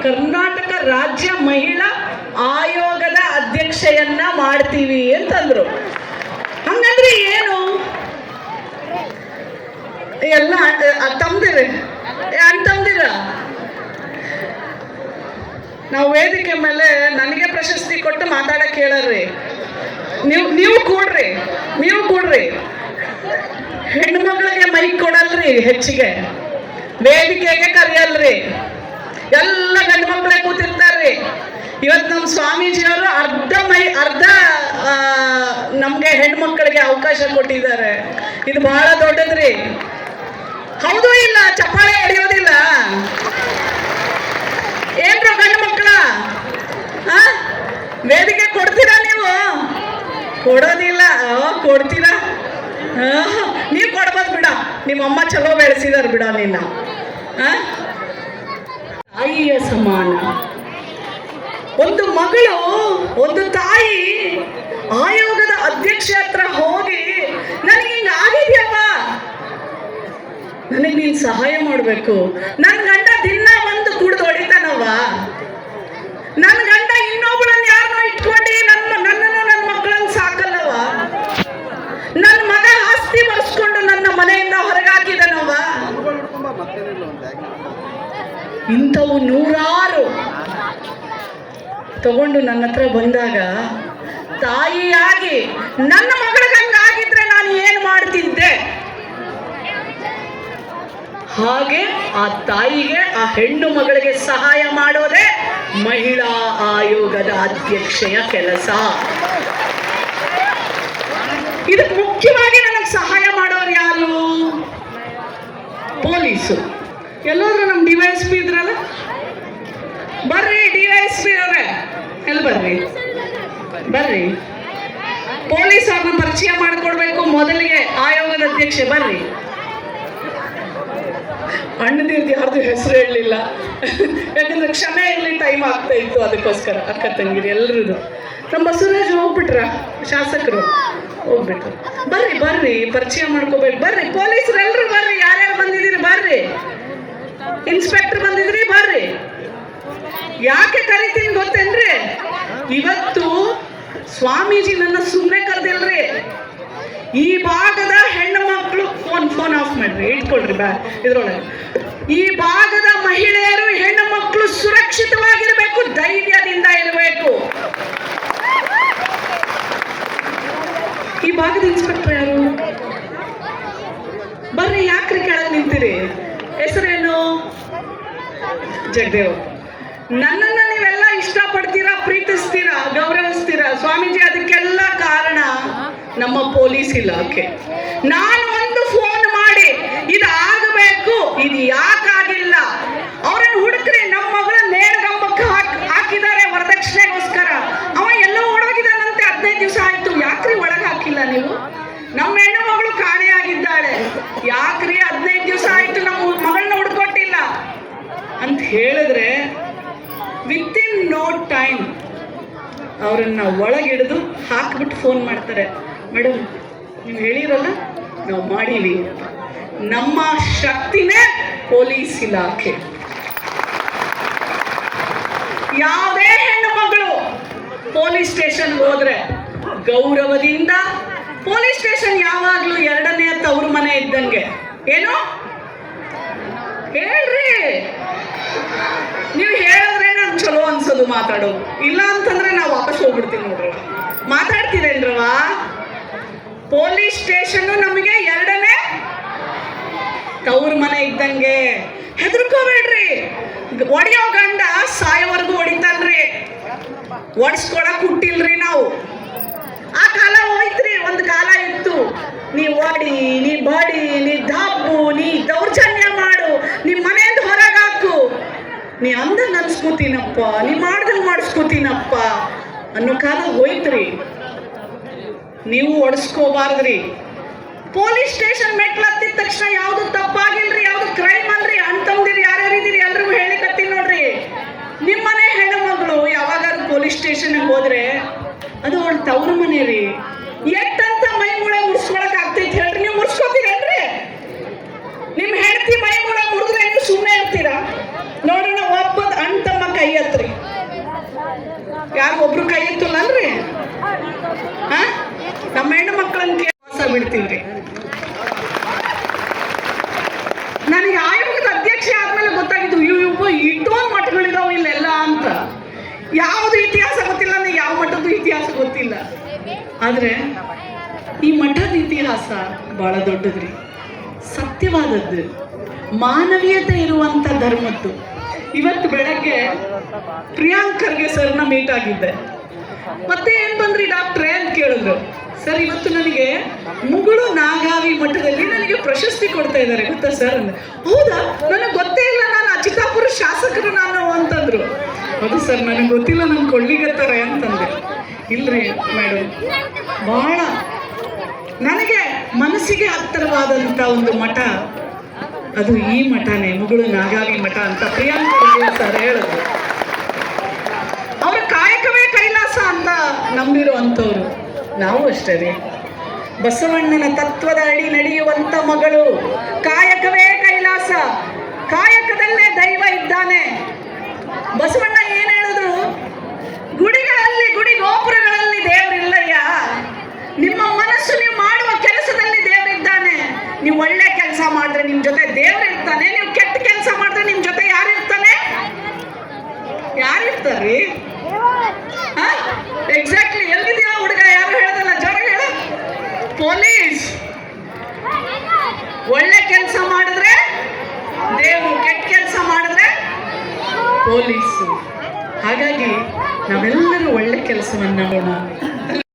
ಕರ್ನಾಟಕ ರಾಜ್ಯ ಮಹಿಳಾ ಆಯೋಗದ ಅಧ್ಯಕ್ಷೆಯನ್ನ ಮಾಡ್ತೀವಿ ಅಂತಂದ್ರು. ಹಂಗಂದ್ರೆ ಏನು? ಎಲ್ಲ ತಮ್ದಿರ ಅಂತಂದಿರ. ನಾವು ವೇದಿಕೆ ಮೇಲೆ ನನಗೆ ಪ್ರಶಸ್ತಿ ಕೊಟ್ಟು ಮಾತಾಡಕ್ ಹೇಳರ್ರಿ. ನೀವು ಕೂಡ್ರಿ. ಹೆಣ್ಣು ಮಗಳಿಗೆ ಮೈಕ್ ಕೊಡಲ್ರಿ, ಹೆಚ್ಚಿಗೆ ವೇದಿಕೆಗೆ ಕರೆಯಲ್ರಿ. ಎಲ್ಲ ಗಂಡು ಮಕ್ಕಳೇ ಕೂತಿರ್ತಾರ್ರಿ. ಇವತ್ತು ನಮ್ಮ ಸ್ವಾಮೀಜಿಯವರು ಅರ್ಧ ನಮ್ಗೆ ಹೆಣ್ಮಕ್ಳಿಗೆ ಅವಕಾಶ ಕೊಟ್ಟಿದ್ದಾರೆ. ಇದು ಬಹಳ ದೊಡ್ಡದ್ರಿ. ಹೌದು ಇಲ್ಲ? ಚಪ್ಪಾಳೆ ಹೊಡೆಯೋದಿಲ್ಲ ಏನ್ರ ಗಂಡು ಮಕ್ಕಳ? ವೇದಿಕೆ ಕೊಡ್ತೀರಾ ನೀವು? ಕೊಡೋದಿಲ್ಲ. ಕೊಡ್ತೀರಾ? ನೀವು ಕೊಡ್ಬೋದು ಬಿಡ, ನಿಮ್ಮಮ್ಮ ಚಲೋ ಬೆಳೆಸಿದಾರ ಬಿಡ ನಿನ್ನ. ತಾಯಿಯ ಸಮಾನ ಒಂದು ಮಗಳು, ಒಂದು ತಾಯಿ ಆಯೋಗದ ಅಧ್ಯಕ್ಷ ಹತ್ರ ಹೋಗಿ ನನಗೆ ಹಿಂಗ ಆಗಿದ್ಯವ, ನನಗೆ ನೀನ್ ಸಹಾಯ ಮಾಡ್ಬೇಕು. ನನ್ ಗಂಡ ದಿನ ಒಂದು ಕುಡ್ದು ಹೊಡಿತಾನವ, ನನ್ ಗಂಡ ಇನ್ನೊಬ್ಬಳನ್ನ ಯಾರನ್ನೋ ಇಟ್ಕೊಂಡು ನನ್ನನ್ನು ನನ್ನ ಮಕ್ಕಳನ್ನ ಸಾಕಲ್ಲವ, ನನ್ನ ಮಗ ಆಸ್ತಿ ಬರ್ಸ್ಕೊಂಡು ನನ್ನ ಮನೆಯಿಂದ ಹೊರಗಾಕಿದನವ. ಇಂಥವು ನೂರಾರು ತಗೊಂಡು ನನ್ನ ಹತ್ರ ಬಂದಾಗ, ತಾಯಿಯಾಗಿ ನನ್ನ ಮಗಳಿಗೆ ಹಂಗಾಗಿದ್ರೆ ನಾನು ಏನು ಮಾಡ್ತಿದ್ದೆ? ಹಾಗೆ ಆ ತಾಯಿಗೆ, ಆ ಹೆಣ್ಣು ಮಗಳಿಗೆ ಸಹಾಯ ಮಾಡೋದೇ ಮಹಿಳಾ ಆಯೋಗದ ಅಧ್ಯಕ್ಷೆಯ ಕೆಲಸ. ಇದಕ್ಕೆ ಮುಖ್ಯವಾಗಿ ನನಗೆ ಸಹಾಯ ಮಾಡೋರು ಯಾರು? ಪೊಲೀಸು. ಎಲ್ಲೋದ್ರು ನಮ್ಮ DYSP ಇದ್ರಲ್ಲ, ಬರ್ರಿ DYSP ಅವರೇ, ಎಲ್ಲಿ ಬರ್ರಿ. ಪೊಲೀಸ್ ಅವ್ರನ್ನ ಪರಿಚಯ ಮಾಡಿಕೊಡ್ಬೇಕು ಮೊದಲಿಗೆ ಆಯೋಗದ ಅಧ್ಯಕ್ಷೆ. ಬರ್ರಿ. ಅಣ್ಣದಿರ್ದು ಯಾರ್ದು ಹೆಸರು ಹೇಳಲಿಲ್ಲ, ಯಾಕಂದ್ರೆ ಕ್ಷಮೆ ಇರಲಿ, ಟೈಮ್ ಆಗ್ತಾ ಇತ್ತು, ಅದಕ್ಕೋಸ್ಕರ. ಅಕ್ಕ ತಂಗಿರಿ ಎಲ್ರದು. ನಮ್ಮ ಬಸವರಾಜ್ ಹೋಗ್ಬಿಟ್ರ, ಶಾಸಕರು ಹೋಗ್ಬಿಟ್ರು. ಬರ್ರಿ ಪರಿಚಯ ಮಾಡ್ಕೋಬೇಕು. ಬರ್ರಿ ಪೊಲೀಸರು ಎಲ್ರು ಬರ್ರಿ. ಯಾರ್ಯಾರು ಬಂದಿದ್ದೀರಿ ಬರ್ರಿ. ಇನ್ಸ್ಪೆಕ್ಟರ್ ಬಂದಿದ್ರಿ ಬರ್ರಿ. ಯಾಕೆ ಕರಿತೀನಿ ಗೊತ್ತೇನ್ರಿ? ಇವತ್ತು ಸ್ವಾಮೀಜಿ ನನ್ನ ಸುಮ್ಮನೆ ಕರೆದಿಲ್ರಿ. ಈ ಭಾಗದ ಹೆಣ್ಣು ಮಕ್ಕಳು ಫೋನ್ ಆಫ್ ಮಾಡ್ರಿ, ಇಟ್ಕೊಳ್ರಿ ಇದ್ರೊಳಗೆ. ಈ ಭಾಗದ ಮಹಿಳೆಯರು, ಹೆಣ್ಣು ಮಕ್ಕಳು ಸುರಕ್ಷಿತವಾಗಿರ್ಬೇಕು, ಧೈರ್ಯದಿಂದ ಇರಬೇಕು. ಈ ಭಾಗದ ಇನ್ಸ್ಪೆಕ್ಟರ್ ಯಾರು? ಬರ್ರಿ. ಯಾಕ್ರಿ ಕೆಳಗೆ ನಿಂತೀರಿ? ಹೆಸರೇನು? ಜಗದೇವ್. ನನ್ನನ್ನು ನೀವೆಲ್ಲ ಇಷ್ಟಪಡ್ತೀರಾ, ಪ್ರೀತಿಸ್ತೀರಾ, ಗೌರವಿಸ್ತೀರಾ. ಸ್ವಾಮೀಜಿ, ಅದಕ್ಕೆಲ್ಲ ಕಾರಣ ನಮ್ಮ ಪೊಲೀಸ್ ಇಲಾಖೆ. ನಾನು ಒಂದು ಫೋನ್ ಮಾಡಿ ಇದು ಆಗಬೇಕು, ಇದು ಯಾಕಾಗಿಲ್ಲ, ಅವರನ್ನು ಹುಡುಕ್ರಿ. ನಮ್ಮ ಮಗಳ ನೇರಗಂಬಕ್ಕೆ ಹಾಕಿದ್ದಾರೆ ವರದಕ್ಷಿಣೆಗೋಸ್ಕರ. ಅವ ಎಲ್ಲ ಓಡೋಗಿದ್ದಾನಂತೆ, 15 ದಿವಸ ಆಯ್ತು. ಯಾಕ್ರಿ ಒಳಗೆ ಹಾಕಿಲ್ಲ ನೀವು? ನಮ್ಮ ಹೆಣ್ಣು ಮಗಳು ಕಾಣೆಯಾಗಿದ್ದಾಳೆ, ಯಾಕ್ರಿ 15 ದಿವಸ ಆಯ್ತು ನಮ್ಮ ಮಗಳನ್ನ ಹುಡ್ಕೊಟ್ಟಿಲ್ಲ ಅಂತ ಹೇಳಿದ್ರೆ, ವಿತಿನ್ ನೋ ಟೈಮ್ ಅವರನ್ನ ಒಳಗಿಡಿದು ಹಾಕ್ಬಿಟ್ಟು ಫೋನ್ ಮಾಡ್ತಾರೆ. ಮೇಡಮ್, ನೀವು ಹೇಳಿರಲ್ಲ, ನಾವು ಮಾಡೀವಿ. ನಮ್ಮ ಶಕ್ತಿನೇ ಪೊಲೀಸ್ ಇಲಾಖೆ. ಯಾವುದೇ ಹೆಣ್ಣು ಮಗಳು ಪೊಲೀಸ್ ಸ್ಟೇಷನ್ಗೆ ಹೋದ್ರೆ ಗೌರವದಿಂದ, ಪೊಲೀಸ್ ಸ್ಟೇಷನ್ ಯಾವಾಗ್ಲೂ 2ನೇ ತವ್ರ ಮನೆ ಇದ್ದಂಗೆ. ಏನು ಹೇಳ್ರಿ? ನೀವು ಹೇಳಿದ್ರೆ ನನ್ ಚಲೋ ಅನ್ಸೋದು ಮಾತಾಡೋದು, ಇಲ್ಲ ಅಂತಂದ್ರೆ ನಾವು ವಾಪಸ್ ಹೋಗ್ಬಿಡ್ತೀವಿ ನೋಡ್ರವ. ಮಾತಾಡ್ತೀರೇನ್ರವ? ಪೊಲೀಸ್ ಸ್ಟೇಷನ್ ನಮಗೆ 2ನೇ ತವ್ರ ಮನೆ ಇದ್ದಂಗೆ. ಹೆದರ್ಕೋಬೇಡ್ರಿ. ಒಡೆಯೋ ಗಂಡ ಸಾಯೋವರೆಗೂ ಹೊಡಿತಾನ್ರಿ, ಒಡ್ಸ್ಕೊಳಕ್ ಹುಟ್ಟಿಲ್ರಿ ನಾವು. ಆ ಕಾಲ ಹೋಯ್ತ್ರಿ. ಒಂದು ಕಾಲ ಇತ್ತು, ನೀ ಒಡಿ, ನೀ ಬಡಿ, ನೀ ದಬ್ಬು, ನೀ ದೌರ್ಜನ್ಯ ಮಾಡು, ನೀ ಮನೆಯಿಂದ ಹೊರಗಾಕು, ನೀ ಅಂದಂಗ ಅನ್ಸ್ಕೋತೀನಪ್ಪ, ನೀ ಮಾಡ್ದಂಗ ಮಾಡಿಸ್ಕೋತೀನಪ್ಪ ಅನ್ನೋ ಕಾಲ ಹೋಯ್ತ್ರಿ. ನೀವು ಒಡ್ಸ್ಕೋಬಾರ್ದ್ರಿ. ಪೊಲೀಸ್ ಸ್ಟೇಷನ್ ಮೆಟ್ಲು ಹತ್ತಿದ ತಕ್ಷಣ ಯಾವ್ದು ತಪ್ಪಾಗಿಲ್ರಿ, ಯಾವ್ದು ಕ್ರೈಮ್ ಅಲ್ರಿ. ಅಂತಂದಿರಿ ಯಾರ್ಯಾರಿದ್ದೀರಿ ಎಲ್ರಿಗೂ ಹೇಳಿಕತ್ತೀನಿ ನೋಡ್ರಿ. ನಿಮ್ಮನೆ ಹೆಣ್ಣು ಮಗಳು ಯಾವಾಗಾದ್ರು ಪೊಲೀಸ್ ಸ್ಟೇಷನ್ಗೆ ಹೋದ್ರೆ ಅದು ಅವಳ ತವ್ರ ಮನೆ ರೀ. ಎಟ್ಟಂತ ಮೈ ಮುಳೆ ಮುಡ್ಸ್ಕೊಳಕ್ ಆಗ್ತೈತಿ ಹೇಳ್ರಿ? ನೀವು ಮುಡ್ಸ್ಕೊತೀರೇನ್ರಿ? ನಿಮ್ ಹೆಂಡತಿ ಮೈ ಮುಳೆ ಮುಡಿದ್ರೆ ನೀವು ಸುಮ್ಮನೆ ಇರ್ತೀರಾ? ನೋಡೋಣ, ಒಬ್ಬದ ಅಣ್ಣ ತಮ್ಮ ಯಾರು ಒಬ್ರು ಕೈ ಎತ್ತಲ್ಲನ್ರಿ? ನಮ್ಮ ಹೆಣ್ಣು ಮಕ್ಕಳನ್ನ ಕೇಸ ಬಿಡ್ತೀವ್ರಿ. ನನಗೆ ಆಯೋಗದ ಅಧ್ಯಕ್ಷೆ ಆದ್ಮೇಲೆ ಗೊತ್ತಾಗಿದ್ದು ಇವು ಇಷ್ಟೊಂದು ಮಠಗಳಿದಾವೆ ಇಲ್ಲೆಲ್ಲ ಅಂತ. ಯಾವುದು ಇತಿಹಾಸ ಗೊತ್ತಿಲ್ಲ, ನನಗೆ ಯಾವ ಮಠದ್ದು ಇತಿಹಾಸ ಗೊತ್ತಿಲ್ಲ. ಆದ್ರೆ ಈ ಮಠದ ಇತಿಹಾಸ ಬಹಳ ದೊಡ್ಡದ್ರಿ, ಸತ್ಯವಾದದ್ದು, ಮಾನವೀಯತೆ ಇರುವಂತ ಧರ್ಮದ್ದು. ಇವತ್ತು ಬೆಳಗ್ಗೆ ಪ್ರಿಯಾಂಕ್ ಖರ್ಗೆ ಸರ್ನ ಮೀಟ್ ಆಗಿದ್ದೆ. ಮತ್ತೆ ಏನ್ ಬಂದ್ರಿ ಡಾಕ್ಟ್ರೇ ಅಂತ ಕೇಳಿದ್ರು. ಸರ್, ಇವತ್ತು ನನಗೆ ಮುಗುಳು ನಾಗಾವಿ ಮಠದಲ್ಲಿ ನನಗೆ ಪ್ರಶಸ್ತಿ ಕೊಡ್ತಾ ಇದ್ದಾರೆ ಗೊತ್ತಾ ಸರ್ ಅಂದ್ರೆ. ಹೌದಾ, ನನಗೆ ಗೊತ್ತೇ ಇಲ್ಲ, ನಾನು ಚಿತ್ತಾಪುರ ಶಾಸಕರು ನಾನು ಅಂತಂದ್ರು. ಹೌದು ಸರ್, ನನಗೆ ಗೊತ್ತಿಲ್ಲ, ನನ್ಗೆ ಕೊಳ್ಳಿಗತ್ತಾರೆ ಅಂತಂದೆ. ಇಲ್ರಿ ಮೇಡಮ್, ಬಹಳ ನನಗೆ ಮನಸ್ಸಿಗೆ ಹತ್ತಿರವಾದಂಥ ಒಂದು ಮಠ ಅದು ಈ ಮಠನೇ, ಮುಗುಳು ನಾಗಾವಿ ಮಠ ಅಂತ ಪ್ರಿಯಾಂಕ್ ಖರ್ಗೆ ಸರ್ ಹೇಳಿದ್ರು. ಅವರ ಕಾಯಕವೇ ಕೈಲಾಸ ಅಂತ ನಂಬಿರುವಂಥವ್ರು. ನಾವು ಅಷ್ಟೇ ರೀ, ಬಸವಣ್ಣನ ತತ್ವದ ಅಡಿ ನಡೆಯುವಂತ ಮಗಳು. ಕಾಯಕವೇ ಕೈಲಾಸ, ಕಾಯಕದಲ್ಲೇ ದೈವ ಇದ್ದಾನೆ. ಬಸವಣ್ಣ ಏನ್ ಹೇಳಿದ್ರು? ಗುಡಿಗಳಲ್ಲಿ, ಗುಡಿ ಗೋಪುರಗಳಲ್ಲಿ ದೇವರಿಲ್ಲಯ್ಯ, ನಿಮ್ಮ ಮನಸ್ಸು ನೀವು ಮಾಡುವ ಕೆಲಸದಲ್ಲಿ ದೇವರಿದ್ದಾನೆ. ನೀವು ಒಳ್ಳೆ ಕೆಲಸ ಮಾಡಿದ್ರೆ ನಿಮ್ ಜೊತೆ ದೇವರಿರ್ತಾನೆ, ನೀವು ಕೆಟ್ಟ ಕೆಲಸ ಮಾಡಿದ್ರೆ ನಿಮ್ ಜೊತೆ ಯಾರಿರ್ತಾನೆ? ಯಾರಿರ್ತಾರ್ರಿ? ಎಕ್ಸಾಕ್ಟ್ಲಿ. ಎಲ್ಲಿದೆಯಾ ಹುಡುಗ? ಯಾರು ಹೇಳದಲ್ಲ, ಜೋರ ಹೇಳ. ಪೊಲೀಸ್. ಒಳ್ಳೆ ಕೆಲಸ ಮಾಡಿದ್ರೆ ದೇವರು, ಕೆಟ್ಟ ಕೆಲಸ ಮಾಡಿದ್ರೆ ಪೊಲೀಸು. ಹಾಗಾಗಿ ನಾವೆಲ್ಲರೂ ಒಳ್ಳೆ ಕೆಲಸವನ್ನ ಮಾಡೋಣ.